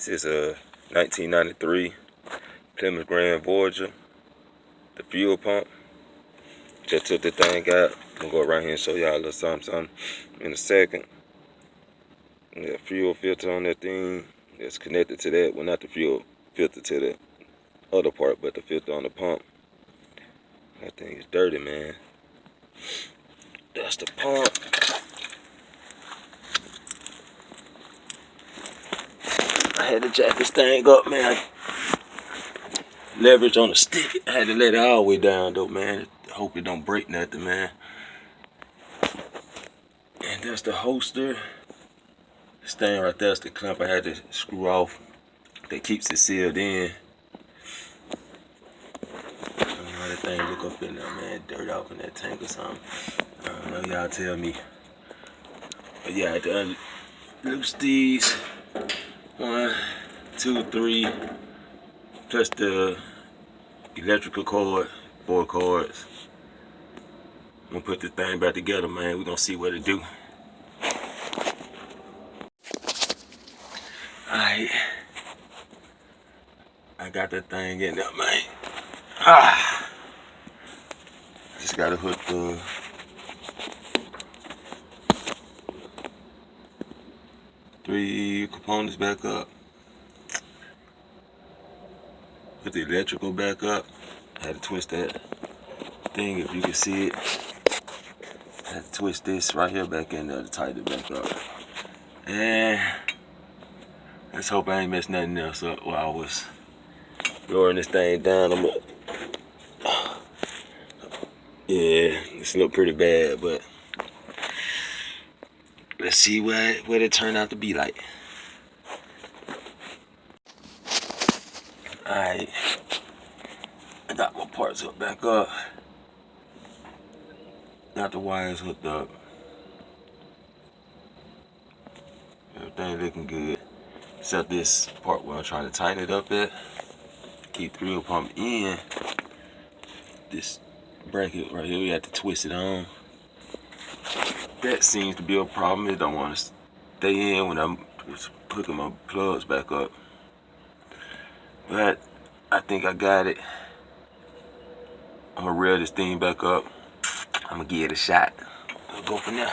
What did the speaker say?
This is a 1993 Plymouth Voyager, the fuel pump. Just took the thing out. I'm gonna go around here and show y'all a little something in a second. And the fuel filter on that thing that's connected to that. Well, not the fuel filter to the other part, but the filter on the pump. That thing is dirty, man. That's the pump. I had to jack this thing up, man. Leverage on the stick. I had to let it all the way down, though, man. I hope it don't break nothing, man. And that's the holster. This thing right there's the clamp I had to screw off that keeps it sealed in. I don't know how that thing look up in there, man. Dirt off in that tank or something. I don't know, y'all tell me. But yeah, I had to loose these. 1, 2, 3. Plus the electrical cord, 4 cords. I'm gonna put this thing back together, man. We're gonna see what it do. Alright. I got that thing in there, man. Just gotta hook the three components back up. Put the electrical back up. I had to twist that thing, if you can see it. I had to twist this right here back in there to tighten it back up. And let's hope I ain't messed nothing else up while I was lowering this thing down. Yeah, this look pretty bad, but let's see what it turned out to be like. Alright, I got my parts hooked back up. Got the wires hooked up. Everything looking good. Except this part where I'm trying to tighten it up at. Keep the fuel pump in. This bracket right here, we have to twist it on. That seems to be a problem. It don't want to stay in when I'm hooking my plugs back up. But I think I got it. I'm gonna reel this thing back up. I'm gonna give it a shot. I'll go for now.